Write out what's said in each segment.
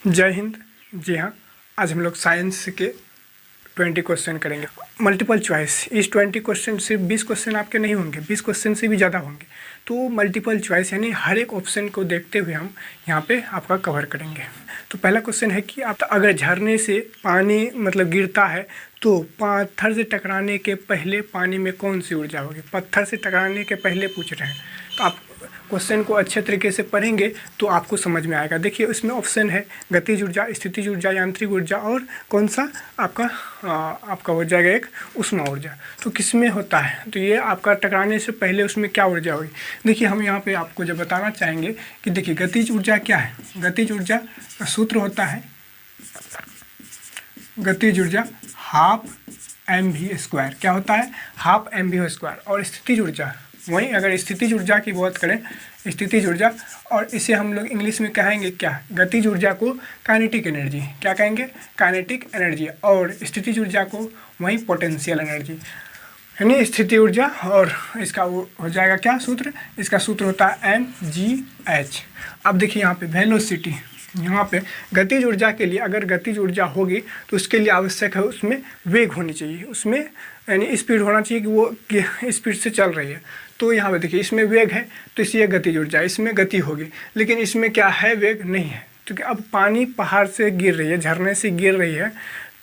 जय हिंद। जी हाँ, आज हम लोग साइंस के 20 क्वेश्चन करेंगे। Multiple choice. इस 20 क्वेश्चन सिर्फ 20 क्वेश्चन आपके नहीं होंगे, 20 क्वेश्चन से भी ज़्यादा होंगे। तो मल्टीपल चॉइस यानी हर एक ऑप्शन को देखते हुए हम यहाँ पे आपका कवर करेंगे। तो पहला क्वेश्चन है कि आप अगर झरने से पानी गिरता है तो पत्थर से टकराने के पहले पानी में कौन सी ऊर्जा होगी। पत्थर से टकराने के पहले पूछ रहे हैं, तो आप क्वेश्चन को अच्छे तरीके से पढ़ेंगे तो आपको समझ में आएगा। देखिए इसमें ऑप्शन है गतिज ऊर्जा, स्थितिज ऊर्जा, यांत्रिक ऊर्जा और कौन सा आपका हो जाएगा एक ऊष्मा ऊर्जा। तो किस में होता है, तो ये आपका टकराने से पहले उसमें क्या ऊर्जा होगी। देखिए हम यहाँ पे आपको जब बताना चाहेंगे कि देखिए गतिज ऊर्जा क्या है। गतिज ऊर्जा का सूत्र होता है गतिज ऊर्जा हाफ mv²। क्या होता है, हाफ mv²। और स्थितिज ऊर्जा वहीं, अगर स्थितिज ऊर्जा की बात करें, स्थितिज ऊर्जा, और इसे हम लोग इंग्लिश में कहेंगे क्या, गतिज ऊर्जा को काइनेटिक एनर्जी। क्या कहेंगे, काइनेटिक एनर्जी। और स्थितिज ऊर्जा को वहीं पोटेंशियल एनर्जी, यानी स्थिति ऊर्जा। और इसका वो हो जाएगा क्या सूत्र, इसका सूत्र होता है mgh। अब देखिए यहाँ पे वेलोसिटी, यहाँ पे गतिज ऊर्जा के लिए अगर गतिज ऊर्जा होगी तो उसके लिए आवश्यक है उसमें वेग होनी चाहिए, उसमें यानी स्पीड होना चाहिए कि वो स्पीड से चल रही है। तो यहाँ पे देखिए इसमें वेग है तो इसलिए गतिज ऊर्जा, इसमें गति होगी। लेकिन इसमें क्या है, वेग नहीं है। क्योंकि अब पानी पहाड़ से गिर रही है, झरने से गिर रही है,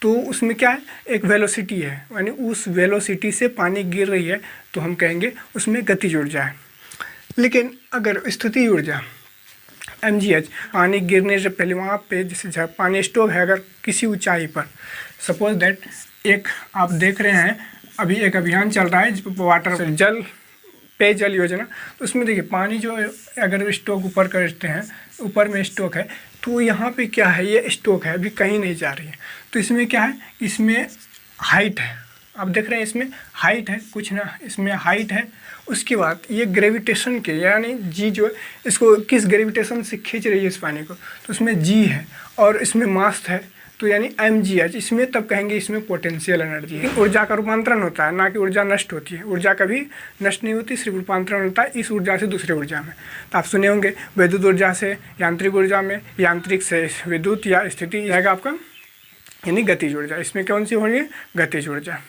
तो उसमें क्या है, एक वेलोसिटी है, यानी उस वेलोसिटी से पानी गिर रही है तो हम कहेंगे उसमें गतिज ऊर्जा है। लेकिन अगर स्थिति ऊर्जा mgh, पानी गिरने से पहले वहाँ पे जैसे पानी स्टोक है, अगर किसी ऊंचाई पर, सपोज दैट एक आप देख रहे हैं अभी एक अभियान चल रहा है वाटर जल पेयजल योजना, तो उसमें देखिए पानी जो अगर स्टोक ऊपर करते हैं, ऊपर में स्टोक है, तो यहाँ पे क्या है, ये स्टोक है, अभी कहीं नहीं जा रही है। तो इसमें क्या है, इसमें हाइट है, आप देख रहे हैं इसमें हाइट है, कुछ ना इसमें हाइट है। उसके बाद ये ग्रेविटेशन के, यानी जी जो इसको किस ग्रेविटेशन से खींच रही है इस पानी को, तो उसमें जी है और इसमें मास है, तो यानी mgh। इसमें तब कहेंगे इसमें पोटेंशियल एनर्जी है। ऊर्जा का रूपांतरण होता है, ना कि ऊर्जा नष्ट होती है। ऊर्जा कभी नष्ट नहीं होती, सिर्फ रूपांतरण होता है इस ऊर्जा से दूसरे ऊर्जा में। तो आप सुने होंगे विद्युत ऊर्जा से यांत्रिक ऊर्जा में, यांत्रिक से विद्युत, या स्थिति रहेगा आपका यानी गतिज ऊर्जा। इसमें कौन सी होगी, गतिज ऊर्जा।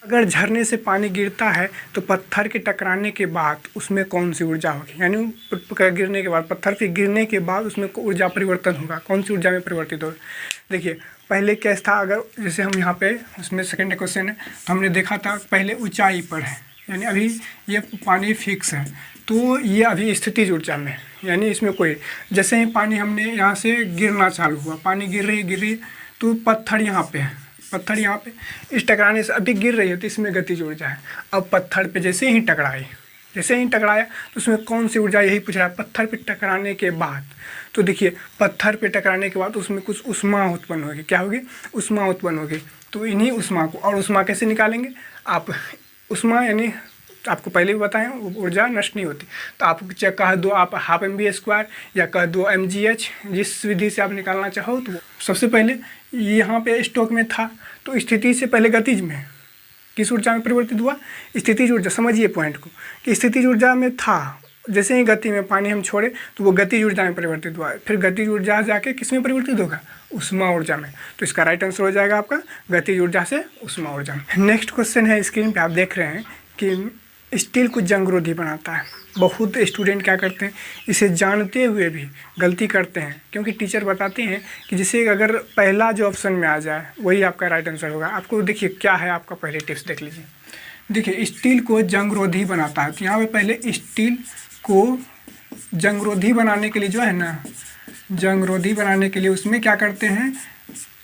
अगर झरने से पानी गिरता है तो पत्थर के टकराने के बाद उसमें कौन सी ऊर्जा होगी, यानी गिरने के बाद, पत्थर के गिरने के बाद उसमें ऊर्जा परिवर्तन होगा, कौन सी ऊर्जा में परिवर्तित होगा। देखिए पहले क्या था, अगर जैसे हम यहाँ पे उसमें सेकंड क्वेश्चन है, तो हमने देखा था पहले ऊंचाई पर है, यानी अभी ये पानी फिक्स है, तो ये अभी स्थितिज ऊर्जा में, यानी इसमें कोई, जैसे ही पानी हमने यहाँ से गिरना चालू हुआ, पानी गिर रही तो पत्थर यहाँ पे है, पत्थर यहाँ पे इस टकराने से अभी गिर रही है, तो इसमें गतिज ऊर्जा है। अब पत्थर पे जैसे ही टकराया तो उसमें कौन सी ऊर्जा, यही पूछ रहा है, पत्थर पे टकराने के बाद। तो देखिए पत्थर पे टकराने के बाद उसमें कुछ ऊष्मा उत्पन्न होगी। क्या होगी, ऊष्मा उत्पन्न होगी। तो इन्हीं ऊष्मा को, और ऊष्मा कैसे निकालेंगे आप, ऊष्मा यानी आपको पहले भी बताएं ऊर्जा नष्ट नहीं होती। तो आप कह दो आप हाफ mv² या कह दो mgh, जिस विधि से आप निकालना चाहो। तो सबसे पहले यहाँ पे स्टॉक में था, तो स्थिति से पहले गतिज में किस ऊर्जा में परिवर्तित हुआ, स्थितिज ऊर्जा। समझिए पॉइंट को कि स्थितिज ऊर्जा में था, जैसे ही गति में पानी हम छोड़े तो वो गतिज ऊर्जा में परिवर्तित हुआ। फिर गतिज ऊर्जा जाके किस में परिवर्तित होगा, ऊष्मा ऊर्जा में। तो इसका राइट आंसर हो जाएगा आपका गतिज ऊर्जा से ऊष्मा ऊर्जा में। नेक्स्ट क्वेश्चन है, स्क्रीन पे आप देख रहे हैं कि स्टील को जंगरोधी बनाता है। बहुत स्टूडेंट क्या करते हैं, इसे जानते हुए भी गलती करते हैं, क्योंकि टीचर बताते हैं कि जैसे अगर पहला जो ऑप्शन में आ जाए वही आपका राइट आंसर होगा। आपको देखिए क्या है, आपका पहले टिप्स देख लीजिए। देखिए स्टील को जंगरोधी बनाता है, तो यहाँ पे पहले स्टील को जंगरोधी बनाने के लिए जो है ना, जंगरोधी बनाने के लिए उसमें क्या करते हैं,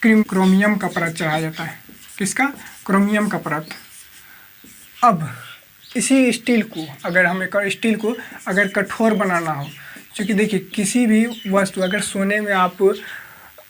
क्रोमियम का परत चढ़ाया जाता है। किसका, क्रोमियम का परत। अब इसी स्टील को अगर हमें स्टील को अगर कठोर बनाना हो, क्योंकि देखिए किसी भी वस्तु, अगर सोने में आप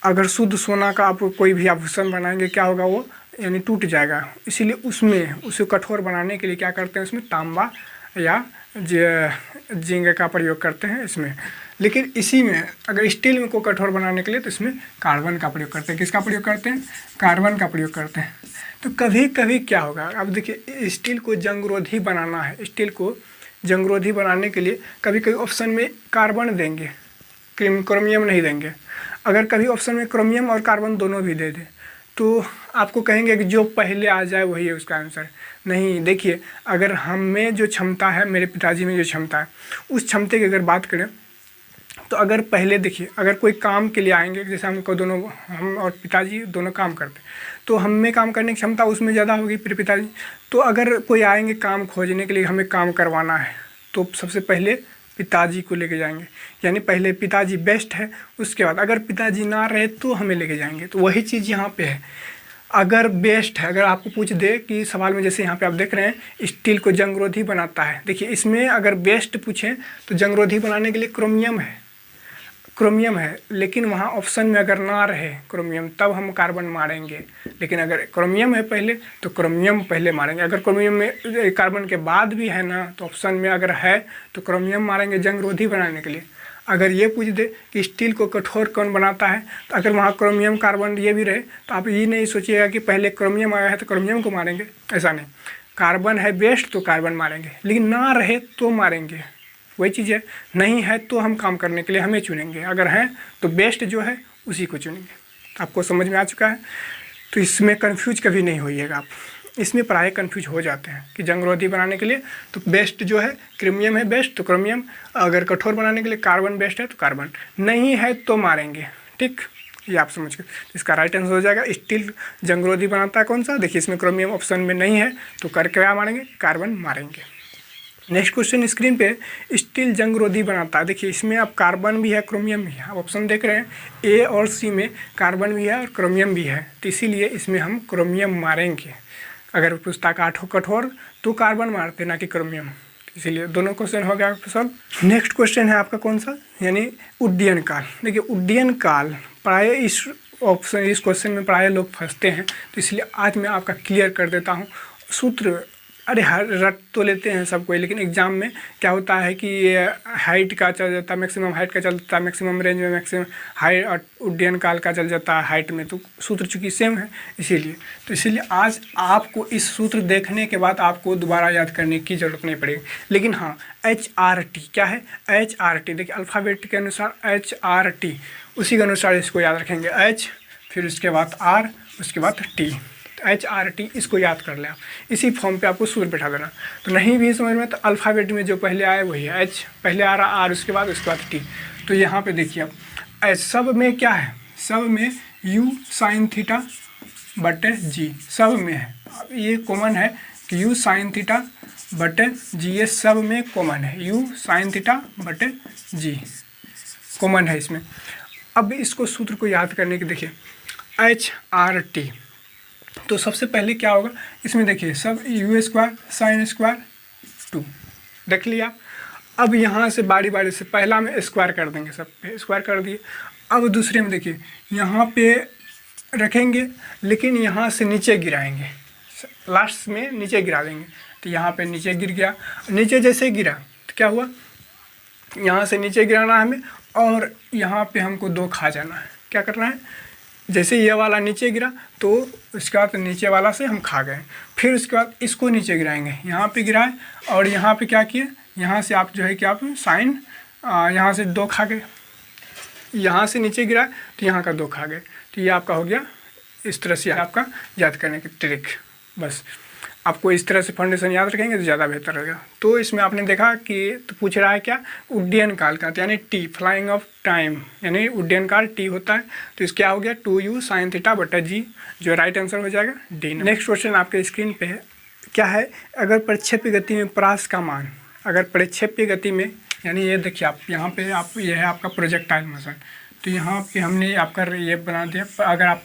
अगर शुद्ध सोना का आप कोई भी आभूषण बनाएंगे, क्या होगा, वो यानी टूट जाएगा। इसीलिए उसमें उसे कठोर बनाने के लिए क्या करते हैं, उसमें तांबा या जिंक का प्रयोग करते हैं इसमें। लेकिन इसी में अगर स्टील में को कठोर बनाने के लिए तो इसमें कार्बन का प्रयोग करते हैं। किसका प्रयोग करते हैं, कार्बन का प्रयोग करते हैं। तो कभी कभी क्या होगा, अब देखिए स्टील को जंगरोधी बनाना है, स्टील को जंगरोधी बनाने के लिए कभी कभी ऑप्शन में कार्बन देंगे, क्रोमियम नहीं देंगे। अगर कभी ऑप्शन में क्रोमियम और कार्बन दोनों भी दे दे तो आपको कहेंगे कि जो पहले आ जाए वही है उसका आंसर। नहीं, देखिए अगर हम में जो क्षमता है, मेरे पिताजी में जो क्षमता है, उस क्षमता की अगर बात करें तो अगर पहले देखिए, अगर कोई काम के लिए आएंगे, जैसे हमको दोनों, हम और पिताजी दोनों काम करते, तो हम में काम करने की क्षमता उसमें ज़्यादा होगी फिर पिताजी। तो अगर कोई आएंगे काम खोजने के लिए, हमें काम करवाना है, तो सबसे पहले पिताजी को लेके जाएंगे, यानी पहले पिताजी बेस्ट है, उसके बाद अगर पिताजी ना रहे तो हमें लेके जाएंगे। तो वही चीज़ यहाँ पे है, अगर बेस्ट है, अगर आपको पूछ दे कि सवाल में, जैसे यहाँ पे आप देख रहे हैं स्टील को जंगरोधी बनाता है, देखिए इसमें अगर बेस्ट पूछें तो जंगरोधी बनाने के लिए क्रोमियम है, लेकिन वहाँ ऑप्शन में अगर ना रहे क्रोमियम तब हम कार्बन मारेंगे, लेकिन अगर क्रोमियम है पहले तो क्रोमियम पहले मारेंगे। अगर क्रोमियम में कार्बन के बाद भी है ना तो ऑप्शन में अगर है तो क्रोमियम मारेंगे जंगरोधी बनाने के लिए। अगर ये पूछ दे कि स्टील को कठोर कौन बनाता है, तो अगर वहाँ क्रोमियम कार्बन ये भी रहे तो आप ये नहीं सोचिएगा कि पहले क्रोमियम आया है तो क्रोमियम को मारेंगे, ऐसा नहीं। कार्बन है बेस्ट तो कार्बन मारेंगे, लेकिन ना रहे तो मारेंगे, वही चीज़ है। नहीं है तो हम काम करने के लिए हमें चुनेंगे, अगर हैं तो बेस्ट जो है उसी को चुनेंगे। आपको समझ में आ चुका है, तो इसमें कन्फ्यूज कभी नहीं होइएगा आप। इसमें प्राय कन्फ्यूज हो जाते हैं कि जंगरोधी बनाने के लिए तो बेस्ट जो है क्रोमियम है बेस्ट तो क्रोमियम, अगर कठोर बनाने के लिए कार्बन बेस्ट है तो कार्बन, नहीं है तो मारेंगे। ठीक, ये आप समझ गए। इसका राइट आंसर हो जाएगा स्टील जंगरोधी बनाता है कौन सा, देखिए इसमें क्रोमियम ऑप्शन में नहीं है तो क्या मारेंगे, कार्बन मारेंगे। नेक्स्ट क्वेश्चन स्क्रीन पे, स्टील जंगरोधी बनाता है, देखिए इसमें अब कार्बन भी है क्रोमियम भी है, आप ऑप्शन देख रहे हैं ए और सी में कार्बन भी है और क्रोमियम भी है, तो इसीलिए इसमें हम क्रोमियम मारेंगे। अगर पूछता कठोर तो कार्बन मारते ना कि क्रोमियम, इसीलिए दोनों क्वेश्चन हो गया सॉल्व। नेक्स्ट क्वेश्चन है आपका कौन सा, यानी उड्डयन काल। देखिए उड्डयन काल प्राय इस क्वेश्चन में प्राय लोग फंसते हैं, तो इसलिए आज मैं आपका क्लियर कर देता हूँ सूत्र। अरे रट तो लेते हैं सब कोई, लेकिन एग्जाम में क्या होता है कि हाइट का चल जाता है, मैक्सिमम हाइट का चलता है, मैक्सिमम रेंज में मैक्सिमम हाइट, और उड्डयन काल का चल जाता है हाइट में, तो सूत्र चूँकि सेम है इसीलिए आज आपको इस सूत्र देखने के बाद आपको दोबारा याद करने की ज़रूरत नहीं पड़ेगी। लेकिन हाँ, HRT क्या है, HRT देखिए अल्फ़ाबेट के अनुसार HRT, उसी के अनुसार इसको याद रखेंगे, H फिर उसके बाद R उसके बाद T, HRT इसको याद कर ले आप, इसी फॉर्म पे आपको सूत्र बैठा देना। तो नहीं भी समझ में तो अल्फ़ाबेट में जो पहले आए वही है, H पहले आ रहा, R उसके बाद T। तो यहाँ पे देखिए आप सब में क्या है, सब में U sin थीटा बटे G सब में है। अब ये कॉमन है कि U sin थीटा बटे G, ये सब में कॉमन है, U sin थीटा बटे G कॉमन है इसमें। अब इसको सूत्र को याद करने के देखिए HRT, तो सबसे पहले क्या होगा इसमें, देखिए सब U स्क्वायर साइन स्क्वायर 2 देख लिया। अब यहाँ से बारी बारी से पहला में स्क्वायर कर देंगे, सब पे स्क्वायर कर दिए। अब दूसरे में देखिए यहाँ पे रखेंगे, लेकिन यहाँ से नीचे गिराएंगे, लास्ट में नीचे गिरा देंगे, तो यहाँ पे नीचे गिर गया। नीचे जैसे गिरा तो क्या हुआ, यहाँ से नीचे गिराना है हमें, और यहाँ पे हमको 2 खा जाना है। क्या करना है, जैसे ये वाला नीचे गिरा तो उसके बाद नीचे वाला से हम खा गए, फिर उसके बाद इसको नीचे गिराएंगे, यहाँ पे गिराए और यहाँ पे क्या किए, यहाँ से आप जो है कि आप साइन यहाँ से 2 खा गए, यहाँ से नीचे गिराए तो यहाँ का 2 खा गए। तो ये आपका हो गया, इस तरह से आपका याद करने की ट्रिक। बस आपको इस तरह से फाउंडेशन याद रखेंगे तो ज़्यादा बेहतर रहेगा। तो इसमें आपने देखा कि तो पूछ रहा है क्या, उड्डयन काल का, यानी टी फ्लाइंग ऑफ टाइम, यानी उड्डयन काल टी होता है। तो इसका क्या हो गया 2U sin थीटा बटा G, जो राइट आंसर हो जाएगा डी। नेक्स्ट क्वेश्चन आपके स्क्रीन पे है, क्या है, अगर प्रक्षेप्य गति में प्रास का मान, अगर प्रक्षेप्य गति में, यानी ये देखिए आप यहाँ पे आप ये है आपका प्रोजेक्टाइल मोशन, तो यहाँ पे हमने आपका ये बना दिया। अगर आप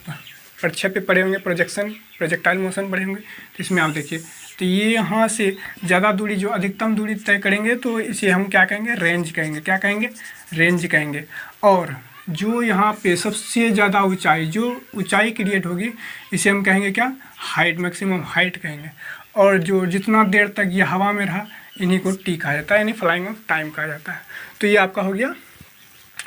प्रक्षेप्य पढ़े होंगे, प्रोजेक्टाइल मोशन पढ़े होंगे, तो इसमें आप देखिए तो ये यहाँ से ज़्यादा दूरी, जो अधिकतम दूरी तय करेंगे तो इसे हम क्या कहेंगे, रेंज कहेंगे। क्या कहेंगे, रेंज कहेंगे। और जो यहाँ पे सबसे ज़्यादा ऊंचाई, जो ऊंचाई क्रिएट होगी, इसे हम कहेंगे क्या, हाइट, मैक्सिमम हाइट कहेंगे। और जो जितना देर तक ये हवा में रहा, इन्हीं को टी कहा जाता है, यानी फ्लाइंग ऑफ टाइम कहा जाता है। तो ये आपका हो गया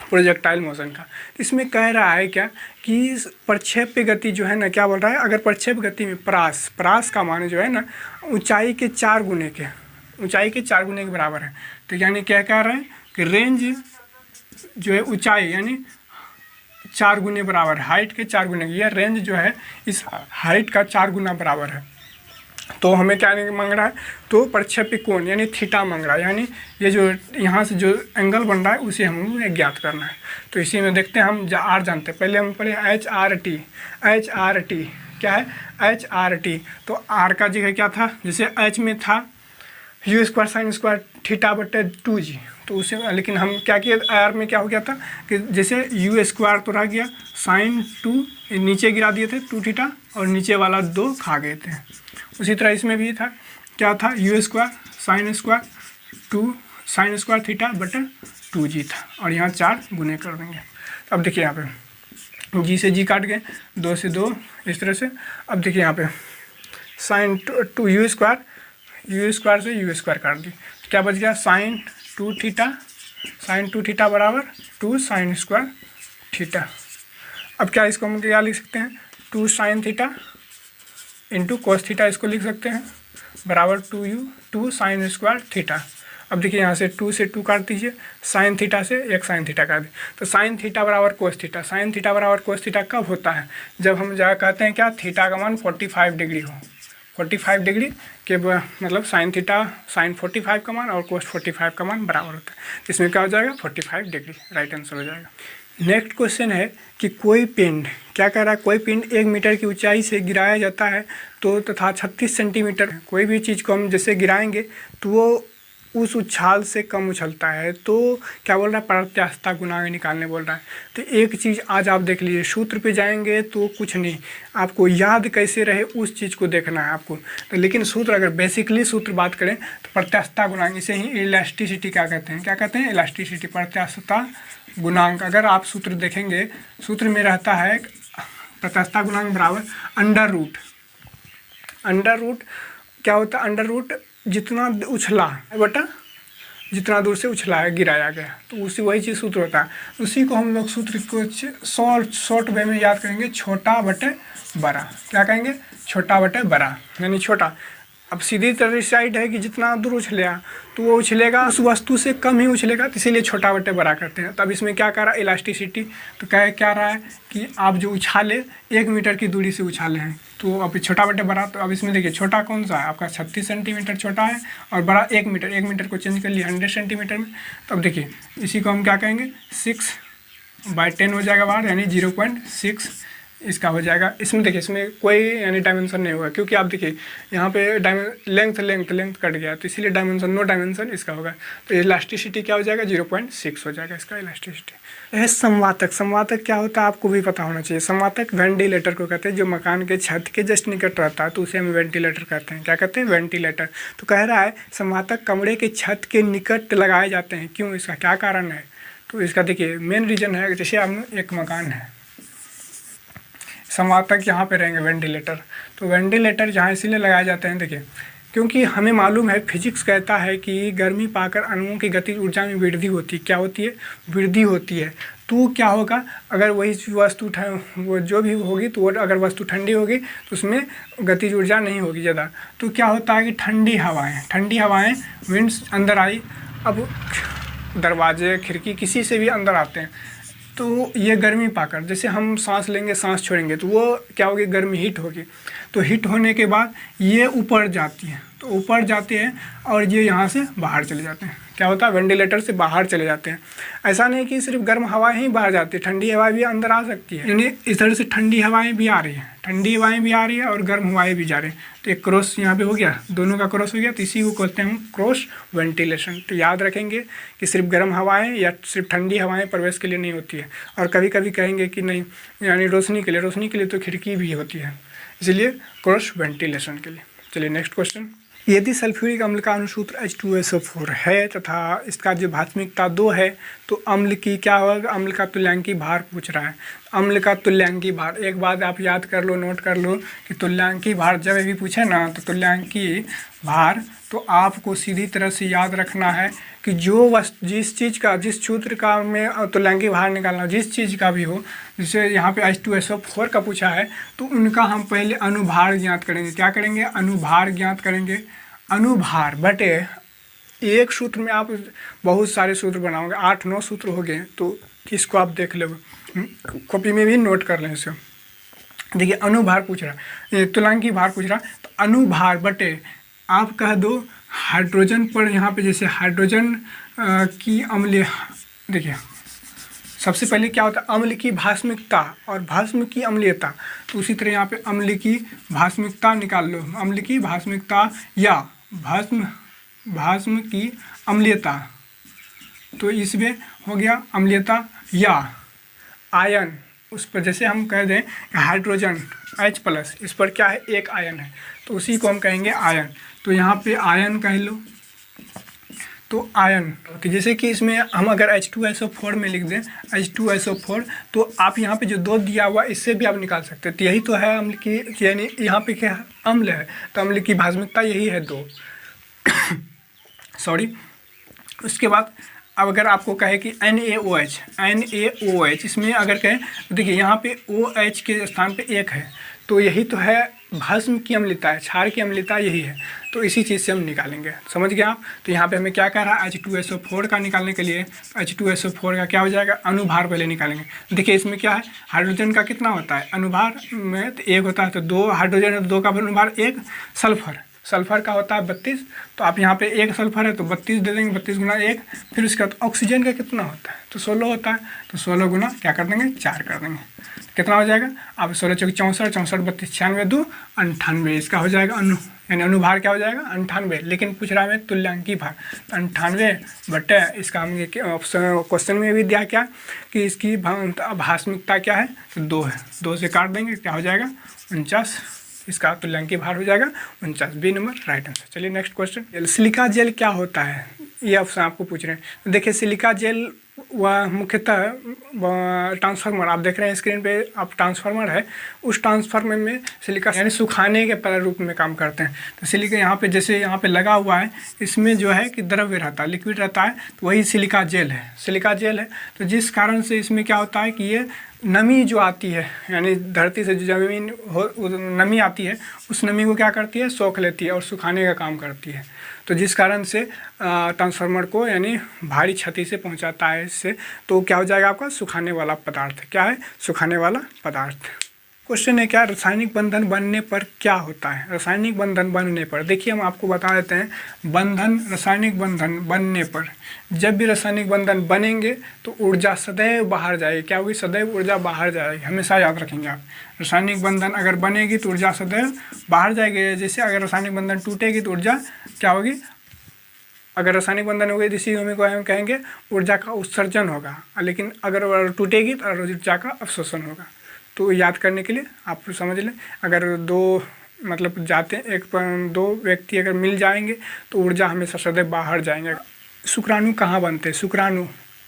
प्रोजेक्टाइल मोशन का। इसमें कह रहा है क्या कि प्रक्षेप्य गति जो है ना, क्या बोल रहा है, अगर प्रक्षेप्य गति में प्रास का मान जो है ना ऊंचाई के 4 गुने के बराबर है। तो यानी क्या कह रहे हैं कि रेंज जो है ऊंचाई, यानी 4 गुने बराबर, हाइट के 4 गुने, यह रेंज जो है इस हाइट का 4 गुना बराबर है। तो हमें क्या मांग रहा है, तो प्रक्षेप्य कोण यानी थीटा मांग रहा है, यानी ये जो यहाँ से जो एंगल बन रहा है उसे हमें ज्ञात करना है। तो इसी में देखते हैं, हम आर जानते हैं, पहले हम पढ़े एच आर टी क्या है, एच आर टी। तो आर का जगह क्या था, जैसे एच में था you square sine square theta बटे 2g, तो उसे लेकिन हम क्या किए, आर में क्या हो गया था कि जैसे यू स्क्वायर तो रह गया, साइन 2 नीचे गिरा दिए थे 2 थीटा और नीचे वाला 2 खा गए थे। उसी तरह इसमें भी था, क्या था, you square sine square 2 sine square theta बटे 2g था, और यहाँ 4 गुने कर देंगे। अब देखिए यहाँ पे जी से जी काट गए, 2 से 2 इस तरह से। अब देखिए यहाँ पे साइन 2 यू स्क्वायर से यू स्क्वायर काट दी, क्या बच गया, साइन 2 थीटा बराबर 2 साइन स्क्वायर थीटा। अब क्या इसको हम क्या लिख सकते हैं, 2 sine theta into cos theta, इसको लिख सकते हैं बराबर 2 साइन स्क्वायर थीटा। अब देखिए यहाँ से 2 से 2 काट दीजिए, साइन थीटा से 1 साइन थीटा काट दी, तो साइन थीटा बराबर कोस थीटा। साइन थीटा बराबर कोस थीटा कब होता है, जब हम जहाँ कहते हैं क्या, थीटा का मान 45 डिग्री हो। 45 डिग्री के मतलब साइन थीटा साइन 45 का मान और कोस 45 का मान बराबर होता है, इसमें क्या हो जाएगा 45 डिग्री, राइट आंसर हो जाएगा। नेक्स्ट क्वेश्चन है कि कोई पिंड, क्या कह रहा है, कोई पिंड 1 मीटर की ऊंचाई से गिराया जाता है तो तथा 36 सेंटीमीटर, कोई भी चीज़ को हम जैसे गिराएंगे तो वो उस उछाल से कम उछलता है, तो क्या बोल रहा है, प्रत्यास्थता गुणांक निकालने बोल रहा है। तो एक चीज़ आज आप देख लीजिए, सूत्र पे जाएंगे तो कुछ नहीं, आपको याद कैसे रहे उस चीज़ को देखना है आपको। तो लेकिन सूत्र अगर बेसिकली सूत्र बात करें तो प्रत्यास्थता गुणांक, इसे ही इलास्टिसिटी क्या कहते हैं, क्या कहते हैं, इलास्टिसिटी, प्रत्यास्थता गुणांक। अगर आप सूत्र देखेंगे, सूत्र में रहता है प्रत्यास्थता गुणांक बराबर अंडर रूट क्या होता है, अंडर रूट जितना उछला है बटा जितना दूर से उछला है, गिराया गया, तो उसी वही चीज़ सूत्र होता है। उसी को हम लोग सूत्र को शॉर्ट वे में याद करेंगे, छोटा बटे बड़ा। क्या कहेंगे, छोटा बटे बड़ा, यानी छोटा। अब सीधी तरह साइड है कि जितना दूर उछलेगा तो वो उछलेगा उस वस्तु से कम ही उछलेगा, तो इसीलिए छोटा बटे बड़ा करते हैं। तब इसमें क्या कर रहा है, इलास्टिसिटी, तो क्या रहा है कि आप जो उछाले 1 मीटर की दूरी से उछाले हैं, तो अब छोटा बटे बड़ा। तो अब इसमें देखिए छोटा कौन सा है आपका, 36 सेंटीमीटर छोटा है, और बड़ा 1 मीटर, 1 मीटर को चेंज कर लिया 100 सेंटीमीटर में। तो अब देखिए इसी को हम क्या कहेंगे, 6/10 हो जाएगा बाहर, यानी 0.6 इसका हो जाएगा। इसमें देखिए इसमें कोई यानी डायमेंशन नहीं होगा, क्योंकि आप देखिए यहाँ पे लेंथ कट गया, तो इसीलिए डायमेंशन, नो डायमेंशन इसका होगा। तो इलास्टिसिटी क्या हो जाएगा, 0.6 हो जाएगा इसका इलास्टिसिटी। यह संवातक क्या होता है आपको भी पता होना चाहिए। संवातक वेंटिलेटर को कहते हैं, जो मकान के छत के जस्ट निकट रहता है, तो उसे हम वेंटिलेटर कहते हैं। क्या कहते हैं, वेंटिलेटर। तो कह रहा है संवातक कमरे के छत के निकट लगाए जाते हैं, क्यों, इसका क्या कारण है। तो इसका देखिए मेन रीज़न है, जैसे हम एक मकान है, संवातक यहाँ पे रहेंगे वेंटिलेटर, तो वेंटिलेटर जहाँ इसीलिए लगाए जाते हैं, देखिए क्योंकि हमें मालूम है, फिजिक्स कहता है कि गर्मी पाकर अणुओं की गतिज ऊर्जा में वृद्धि होती है। क्या होती है, वृद्धि होती है। तो क्या होगा, अगर वही वस्तु वो जो भी होगी, तो वो अगर वस्तु ठंडी होगी तो उसमें गतिज ऊर्जा नहीं होगी ज़्यादा। तो क्या होता है कि ठंडी हवाएँ विंड्स अंदर आई, अब दरवाजे खिड़की किसी से भी अंदर आते हैं, तो ये गर्मी पाकर, जैसे हम सांस लेंगे सांस छोड़ेंगे तो वो क्या होगी, गर्मी हीट होगी। तो हीट होने के बाद ये ऊपर जाती है, तो ऊपर जाते हैं और ये यहाँ से बाहर चले जाते हैं। क्या होता है, वेंटिलेटर से बाहर चले जाते हैं। ऐसा नहीं कि सिर्फ गर्म हवाएं ही बाहर जाती है, ठंडी हवाएं भी अंदर आ सकती है। यानी इस तरह से ठंडी हवाएं भी आ रही है, और गर्म हवाएं भी जा रही हैं। तो एक क्रॉस यहाँ पे हो गया, दोनों का क्रॉस हो गया, तो इसी को कहते हैं हम क्रॉस वेंटिलेशन। तो याद रखेंगे कि सिर्फ गर्म हवाएं या सिर्फ ठंडी हवाएं प्रवेश के लिए नहीं होती है। और कभी कभी कहेंगे कि नहीं, यानी रोशनी के लिए तो खिड़की भी होती है, इसलिए क्रॉस वेंटिलेशन के लिए। चलिए नेक्स्ट क्वेश्चन। यदि सल्फ्यूरिक अम्ल का अनुसूत्र H2SO4 है तथा इसका जो भास्मिकता 2 है, तो अम्ल की क्या होगा, अम्ल का तुल्यांकी भार पूछ रहा है। अम्ल का तुल्यांकी भार, एक बात आप याद कर लो, नोट कर लो कि तुल्यांकी भार जब भी पूछे ना, तो तुल्यांकी भार तो आपको सीधी तरह से याद रखना है कि जिस सूत्र का में तुल्यांकी भार निकालना, जिस चीज़ का भी हो, जैसे यहाँ पे H2SO4 का पूछा है, तो उनका हम पहले अनुभार ज्ञात करेंगे। क्या करेंगे, अनुभार ज्ञात करेंगे। अनुभार बटे एक सूत्र में आप बहुत सारे सूत्र बनाओगे, 8-9 सूत्र हो गए, तो इसको आप देख लो, कॉपी में भी नोट कर लें इसको। देखिए अनुभार पूछ रहा, ये तुलांकी भार पूछ रहा, तो अनुभार बटे आप कह दो हाइड्रोजन पर, यहाँ पे जैसे हाइड्रोजन की अम्लीय, देखिए सबसे पहले क्या होता है अम्ल की भास्मिकता और भस्म की अम्लीयता, तो उसी तरह यहाँ पे अम्ल की भास्मिकता निकाल लो, अम्ल की भास्मिकता या भस्म की अम्लीयता, तो इसमें हो गया अम्लीयता या आयन, उस पर जैसे हम कह दें हाइड्रोजन H+, इस पर क्या है एक आयन है, तो उसी को हम कहेंगे आयन, तो यहाँ पे आयन कह लो, तो आयन कि जैसे कि इसमें हम अगर H2SO4 में लिख दें H2SO4, तो आप यहाँ पे जो 2 दिया हुआ इससे भी आप निकाल सकते हैं, तो यही तो है अम्ल की, यानी यहाँ पे क्या अम्ल है तो अम्ल की भास्मिकता यही है 2 सॉरी। उसके बाद अब अगर आपको कहे कि NaOH इसमें अगर कहें तो देखिए यहाँ पे OH के स्थान पे 1 है, तो यही तो है भस्म की अम्लता है, क्षार की अम्लता यही है, तो इसी चीज़ से हम निकालेंगे, समझ गए आप। तो यहाँ पे हमें क्या कह रहा है H2SO4 का निकालने के लिए, H2SO4 का क्या हो जाएगा अनुभार पहले निकालेंगे। देखिए इसमें क्या है हाइड्रोजन का कितना होता है अनुभार में तो 1 होता है, तो 2 हाइड्रोजन है तो 2 का अनुभार 1, सल्फर का होता है 32, तो आप यहाँ पे 1 सल्फर है तो 32 दे देंगे, 32 गुना 1, फिर उसके बाद ऑक्सीजन का कितना होता है तो 16 होता है, तो 16 गुना क्या कर देंगे 4 कर देंगे, कितना हो जाएगा अब 16 चौक 64, 64 32 96 2 98, इसका हो जाएगा यानी अनुभार क्या हो जाएगा 98, लेकिन पूछ रहा है तुल्यांकी भार, 98 बटे इसका हम ऑप्शन क्वेश्चन में भी दिया क्या कि इसकी भास्मिकता क्या है तो 2 है, 2 से काट देंगे क्या हो जाएगा 49, इसका तुल्यांकी भार हो जाएगा 49, बी नंबर राइट आंसर। चलिए नेक्स्ट क्वेश्चन, सिलिका जेल क्या होता है, ये ऑप्शन आपको पूछ रहे हैं। तो देखिए सिलिका जेल वह मुख्यतः ट्रांसफार्मर, आप देख रहे हैं स्क्रीन पे आप ट्रांसफार्मर है, उस ट्रांसफार्मर में सिलिका यानी सुखाने के प्रारूप में काम करते हैं। तो सिलिका यहाँ पे जैसे यहाँ पे लगा हुआ है, इसमें जो है कि द्रव्य रहता है, लिक्विड रहता है, तो वही सिलिका जेल है, तो जिस कारण से इसमें क्या होता है कि ये नमी जो आती है यानी धरती से जो जमीन नमी आती है उस नमी को क्या करती है सोख लेती है और सुखाने का काम करती है, तो जिस कारण से ट्रांसफार्मर को यानी भारी क्षति से पहुंचाता है इससे, तो क्या हो जाएगा आपका सुखाने वाला पदार्थ, क्या है सुखाने वाला पदार्थ। क्वेश्चन है क्या रासायनिक बंधन बनने पर क्या होता है, रासायनिक बंधन बनने पर देखिए हम आपको बता देते हैं रासायनिक बंधन बनने पर, जब भी रासायनिक बंधन बनेंगे तो ऊर्जा सदैव बाहर जाएगी, क्या होगी सदैव ऊर्जा बाहर जाएगी, हमेशा याद रखेंगे आप, रासायनिक बंधन अगर बनेगी तो ऊर्जा सदैव बाहर जाएगी, जैसे अगर रासायनिक बंधन टूटेगी तो ऊर्जा क्या होगी, अगर रासायनिक बंधन होगी इसी को हम कहेंगे ऊर्जा का उत्सर्जन होगा, लेकिन अगर टूटेगी तो ऊर्जा का अवशोषण होगा। तो याद करने के लिए आप समझ लें, अगर 2 मतलब जाते एक 2 व्यक्ति अगर मिल जाएंगे तो ऊर्जा हमेशा सदैव बाहर जाएंगे। शुक्राणु कहाँ बनते हैं, शुक्राणु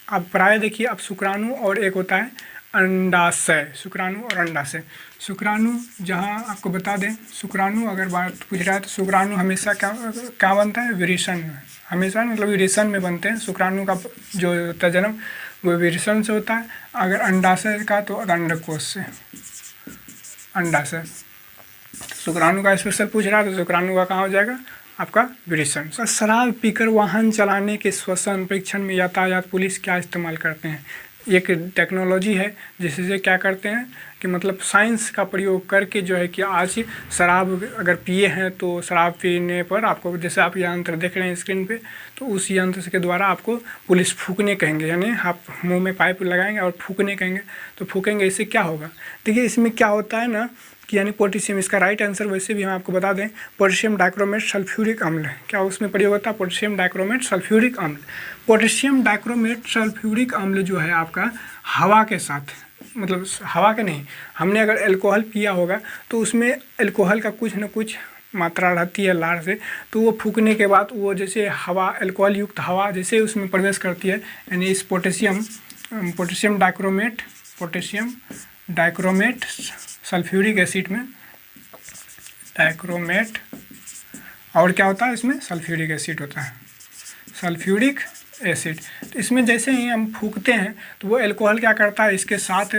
आप प्राय देखिए, अब शुक्राणु और एक होता है अंडाशय, शुक्राणु और अंडाशय। शुक्राणु जहाँ आपको बता दें, शुक्राणु अगर बात पूछ रहा है तो शुक्राणु हमेशा क्या बनता है विरेचन में, हमेशा मतलब विरेचन में बनते हैं, शुक्राणु का जो होता है जन्म वो विरेचन से होता है, अगर अंडाशय का तो अंडकोश से, अंडाशय। शुक्राणु का स्पेशल पूछ रहा है तो शुक्राणु का कहाँ हो जाएगा आपका विरेचन। शराब पीकर वाहन चलाने के श्वसन परीक्षण में यातायात पुलिस क्या इस्तेमाल करते हैं, एक टेक्नोलॉजी है जिससे क्या करते हैं कि मतलब साइंस का प्रयोग करके जो है कि आज शराब अगर पिए हैं तो शराब पीने पर आपको जैसे आप यंत्र देख रहे हैं स्क्रीन पे, तो उस यंत्र के द्वारा आपको पुलिस फूकने कहेंगे, यानी आप मुंह में पाइप लगाएंगे और फूकने कहेंगे, तो फूकेंगे, इससे क्या होगा। देखिए इसमें क्या होता है ना कि यानी पोटेशियम, इसका राइट आंसर वैसे भी हम आपको बता दें पोटेशियम डाइक्रोमेट सल्फ्यूरिक अम्ल, क्या उसमें प्रयोग होता है पोटेशियम डाइक्रोमेट सल्फ्यूरिक अम्ल। पोटेशियम डाइक्रोमेट सल्फ्यूरिक अम्ल जो है आपका हवा के साथ, मतलब हवा के नहीं, हमने अगर अल्कोहल पिया होगा तो उसमें अल्कोहल का कुछ न कुछ मात्रा रहती है लार से, तो वो फूकने के बाद वो जैसे हवा अल्कोहल युक्त हवा जैसे उसमें प्रवेश करती है, यानी इस पोटेशियम डाइक्रोमेट सल्फ्यूरिक एसिड में डाइक्रोमेट, और क्या होता है इसमें सल्फ्यूरिक एसिड होता है, सल्फ्यूरिक एसिड। तो इसमें जैसे ही हम फूकते हैं तो वो अल्कोहल क्या करता है इसके साथ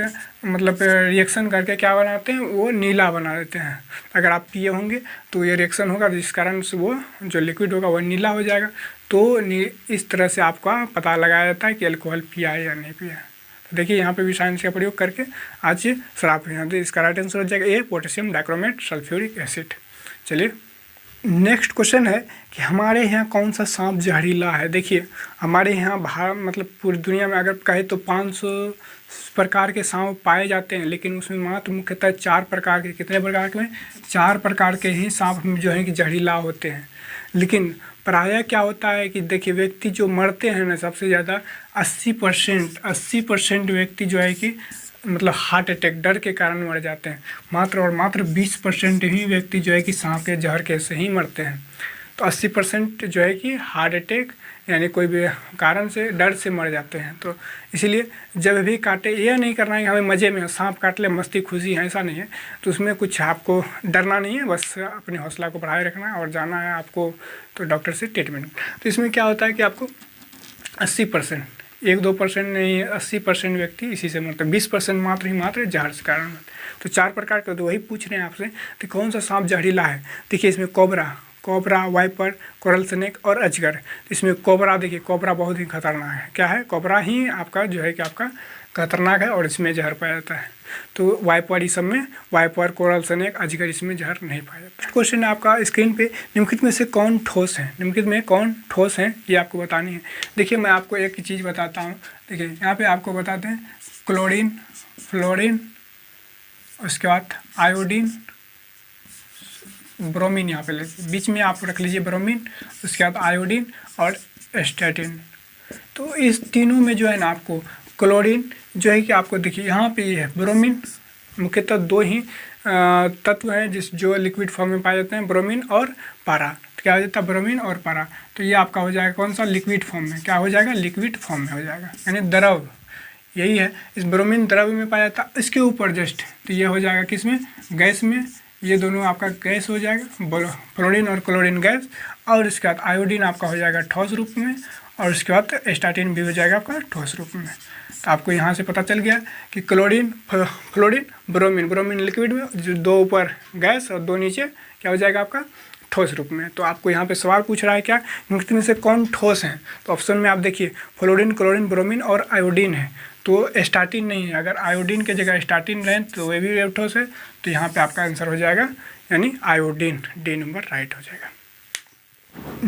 मतलब रिएक्शन करके क्या बनाते हैं वो नीला बना देते हैं। अगर आप पिए होंगे तो ये रिएक्शन होगा जिस कारण से वो जो लिक्विड होगा वो नीला हो जाएगा। तो इस तरह से आपका पता लगाया जाता है कि अल्कोहल पिया है या नहीं पिया है। देखिए यहाँ पे भी साइंस का प्रयोग करके आज शराब पीना, तो इसका राइट आंसर हो जाएगा ए, पोटेशियम डाइक्रोमेट सल्फ्यूरिक एसिड। चलिए नेक्स्ट क्वेश्चन है कि हमारे यहाँ कौन सा सांप जहरीला है। देखिए हमारे यहाँ मतलब पूरी दुनिया में अगर कहे तो 500 प्रकार के सांप पाए जाते हैं, लेकिन उसमें मात्र मुख्यतः 4 प्रकार के, कितने प्रकार के, 4 प्रकार के ही सांप जो है कि जहरीला होते हैं। लेकिन प्रायः क्या होता है कि देखिए व्यक्ति जो मरते हैं ना सबसे ज़्यादा 80% व्यक्ति जो है कि मतलब हार्ट अटैक डर के कारण मर जाते हैं, मात्र और मात्र 20% ही व्यक्ति जो है कि सांप के जहर के से ही मरते हैं। तो 80% जो है कि हार्ट अटैक यानी कोई भी कारण से डर से मर जाते हैं। तो इसीलिए जब भी काटे यह नहीं करना है कि हमें मज़े में सांप काट ले मस्ती खुशी है, ऐसा नहीं है। तो उसमें कुछ आपको डरना नहीं है, बस अपने हौसला को बढ़ाए रखना है और जाना है आपको तो डॉक्टर से ट्रीटमेंट। तो इसमें क्या होता है कि आपको 80%, 1-2% नहीं 80% व्यक्ति इसी से मरते हैं, 20% मात्र जहर से कारण मरते हैं। तो 4 प्रकार के, तो वही पूछ रहे हैं आपसे तो कौन सा सांप जहरीला है। देखिए इसमें कोबरा, वाइपर, कोरल स्नेक और अजगर। इसमें कोबरा, देखिए कोबरा बहुत ही खतरनाक है। क्या है, कोबरा ही आपका जो है कि आपका खतरनाक है और इसमें जहर पाया जाता है। तो वाइपर, इस सब में वाइपर, कोरल स्नेक, अजगर, इसमें जहर नहीं पाया जाता। क्वेश्चन है आपका स्क्रीन पे, निम्नलिखित में से कौन ठोस है, निम्नलिखित में कौन ठोस है ये आपको बतानी है। देखिए मैं आपको एक चीज़ बताता हूँ। देखिए यहाँ पे आपको बताते हैं क्लोरीन, फ्लोरीन, उसके बाद आयोडीन, ब्रोमीन, यहाँ पे बीच में आप रख लीजिए ब्रोमीन, उसके बाद आयोडीन और स्टैटिन। तो इस तीनों में जो है ना आपको क्लोरीन जो है कि आपको देखिए यहाँ पे ये है ब्रोमीन, मुख्यतः 2 ही तत्व हैं जो लिक्विड फॉर्म में पाए जाते हैं, ब्रोमीन और पारा। तो क्या हो जाता है, ब्रोमीन और पारा। तो ये आपका हो जाएगा कौन सा, लिक्विड फॉर्म में। क्या हो जाएगा, लिक्विड फॉर्म में हो जाएगा, यानी द्रव, यही है। इस ब्रोमीन द्रव में पाया जाता है। इसके ऊपर जस्ट तो ये हो जाएगा किसमें, गैस में। ये दोनों आपका गैस हो जाएगा, फ्लोरीन और क्लोरीन गैस। और इसके बाद आयोडीन आपका हो जाएगा ठोस रूप में, और उसके बाद स्टैटिन भी हो जाएगा आपका ठोस रूप में। तो आपको यहाँ से पता चल गया कि क्लोरीन, फ्लोरीन, ब्रोमीन लिक्विड में, जो 2 ऊपर गैस और 2 नीचे क्या हो जाएगा आपका ठोस रूप में। तो आपको यहाँ पे सवाल पूछ रहा है क्या, निम्नलिखित में से कौन ठोस है। तो ऑप्शन में आप देखिए फ्लोरीन, क्लोरीन, ब्रोमीन और आयोडीन है। तो स्टार्टिन नहीं है, अगर आयोडीन के जगह स्टार्टिन रहें तो वे भी ठोस है। तो यहाँ पे आपका आंसर हो जाएगा यानी आयोडीन, डी नंबर राइट हो जाएगा।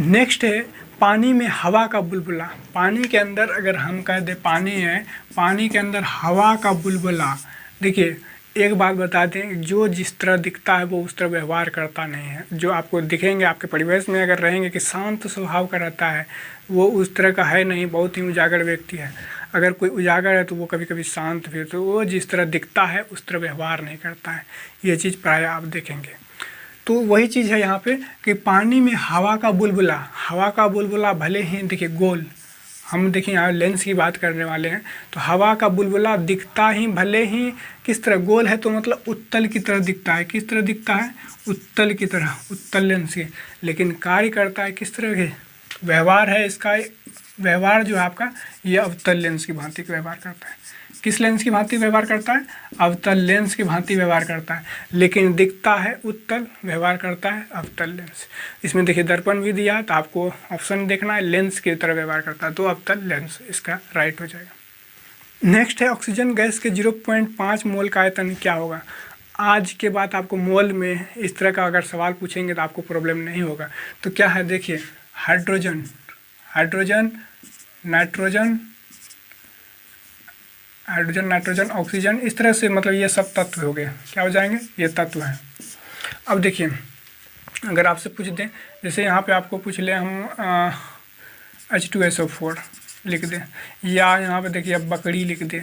नेक्स्ट है पानी में हवा का बुलबुला। पानी के अंदर अगर हम कह दें पानी है, पानी के अंदर हवा का बुलबुला। देखिए एक बात बता दें, जो जिस तरह दिखता है वो उस तरह व्यवहार करता नहीं है। जो आपको दिखेंगे आपके परिवेश में अगर रहेंगे कि शांत स्वभाव का रहता है, वो उस तरह का है नहीं, बहुत ही उजागर व्यक्ति है। अगर कोई उजागर है तो वो कभी कभी शांत भी, तो वो जिस तरह दिखता है उस तरह व्यवहार नहीं करता है। ये चीज़ प्राय आप देखेंगे। तो वही चीज़ है यहाँ पे कि पानी में हवा का बुलबुला, हवा का बुलबुला भले ही देखिए गोल, हम देखिए यहाँ लेंस की बात करने वाले हैं। तो हवा का बुलबुला दिखता ही भले ही किस तरह गोल है, तो मतलब उत्तल की तरह दिखता है। किस तरह दिखता है, उत्तल की तरह, उत्तल लेंस के। लेकिन कार्य करता है किस तरह के, व्यवहार है इसका, व्यवहार जो है आपका ये अवतल लेंस की भांति व्यवहार करता है। किस लेंस की भांति व्यवहार करता है, अवतल लेंस की भांति व्यवहार करता है। लेकिन दिखता है उत्तल, व्यवहार करता है अवतल लेंस। इसमें देखिए दर्पण भी दिया है, तो आपको ऑप्शन देखना है, लेंस की तरह व्यवहार करता है, तो अवतल लेंस इसका राइट हो जाएगा। नेक्स्ट है ऑक्सीजन गैस के 0.5 मोल का आयतन क्या होगा। आज के बाद आपको मोल में इस तरह का अगर सवाल पूछेंगे तो आपको प्रॉब्लम नहीं होगा। तो क्या है देखिए, हाइड्रोजन, नाइट्रोजन, ऑक्सीजन, इस तरह से मतलब ये सब तत्व हो गए, क्या हो जाएंगे, ये तत्व हैं। अब देखिए अगर आपसे पूछ दें, जैसे यहाँ पे आपको पूछ ले हम H2SO4 लिख दें, या यहाँ पे देखिए अब बकरी लिख दें,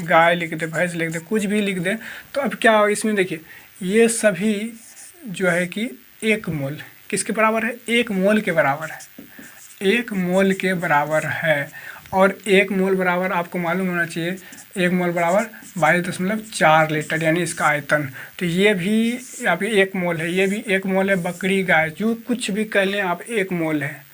गाय लिख दे, भैंस लिख दे, कुछ भी लिख दे। तो अब क्या इसमें देखिए ये सभी जो है कि 1 मोल किसके बराबर है, 1 मोल के बराबर है, 1 मोल के बराबर है। और 1 मोल बराबर आपको मालूम होना चाहिए, 1 मोल बराबर 22.4 लीटर, यानी इसका आयतन। तो ये भी यहाँ पे 1 मोल है, ये भी 1 मोल है। बकरी गाय जो कुछ भी कह लें आप, 1 मोल है।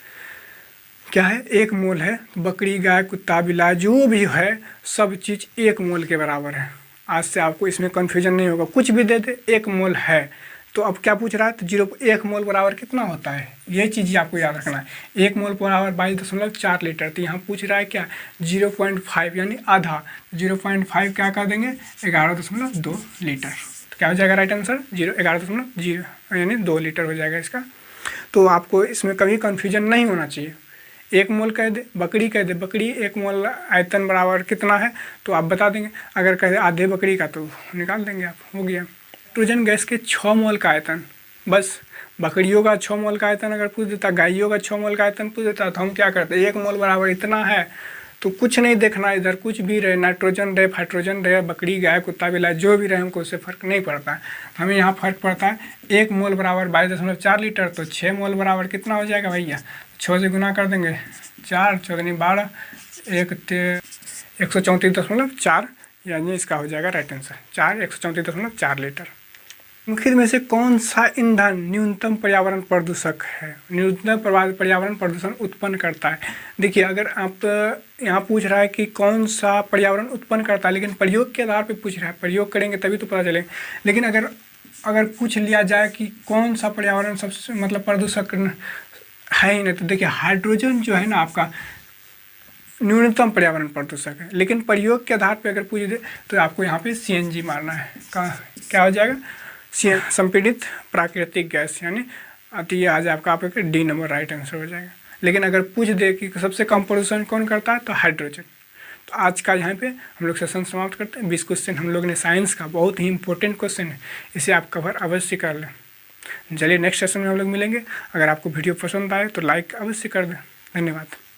क्या है, 1 मोल है। बकरी गाय कुत्ता बिल्ला जो भी है सब चीज़ 1 मोल के बराबर है। आज से आपको इसमें कन्फ्यूजन नहीं होगा, कुछ भी दे दे 1 मोल है, तो अब क्या पूछ रहा है, तो 1 मोल बराबर कितना होता है, ये चीज़ आपको याद रखना है। 1 मोल बराबर 22.4 लीटर। तो यहाँ पूछ रहा है क्या, 0.5 यानी आधा। 0.5 क्या कर देंगे, 11.2 लीटर। तो क्या हो जाएगा राइट आंसर, 11.0 यानी 2 लीटर हो जाएगा इसका। तो आपको इसमें कभी कन्फ्यूजन नहीं होना चाहिए। 1 मोल कह दे, बकरी कह दे, बकरी 1 मोल आयतन बराबर कितना है तो आप बता देंगे। अगर कह दे आधे बकरी का तो निकाल देंगे आप, हो गया। नाइट्रोजन गैस के 6 मोल का आयतन, बस बकरियों का 6 मोल का आयतन अगर पूछ देता, गायों का 6 मोल का आयतन पूछ देता, तो हम क्या करते, 1 मोल बराबर इतना है तो कुछ नहीं देखना, इधर कुछ भी रहे, नाइट्रोजन रहे, हाइड्रोजन रहे, बकरी गाय कुत्ता बिल्ला जो भी रहे, हमको उससे फ़र्क नहीं पड़ता। हमें यहाँ फ़र्क पड़ता है 1 मोल बराबर 22.4 लीटर, तो 6 मोल बराबर कितना हो जाएगा भैया, 6 से गुना कर देंगे, 4 चौदह 12, 134.4 यानी इसका हो जाएगा राइट आंसर 134.4 लीटर। निम्नलिखित में से कौन सा ईंधन न्यूनतम पर्यावरण प्रदूषक है, न्यूनतम पर्यावरण प्रदूषण उत्पन्न करता है। देखिए अगर आप यहाँ पूछ रहा है कि कौन सा पर्यावरण उत्पन्न करता है, लेकिन प्रयोग के आधार पे पूछ रहा है, प्रयोग करेंगे तभी तो पता चलेगा। लेकिन अगर पूछ लिया जाए कि कौन सा पर्यावरण सबसे मतलब प्रदूषक है ही नहीं, तो देखिए हाइड्रोजन जो है ना आपका न्यूनतम पर्यावरण प्रदूषक है। लेकिन प्रयोग के आधार पे अगर पूछ दे तो आपको यहाँ पे CNG मारना है, क्या हो जाएगा, संपीड़ित प्राकृतिक गैस, यानी तो ये आज आपका D नंबर राइट आंसर हो जाएगा। लेकिन अगर पूछ दे कि सबसे कम प्रदूषण कौन करता है, तो हाइड्रोजन। तो आज का यहाँ पे हम लोग सेशन समाप्त करते हैं। 20 क्वेश्चन हम लोग ने साइंस का, बहुत ही इंपॉर्टेंट क्वेश्चन है, इसे आप कवर अवश्य कर लें। चलिए नेक्स्ट सेशन में हम लोग मिलेंगे। अगर आपको वीडियो पसंद आए तो लाइक अवश्य कर दें। धन्यवाद।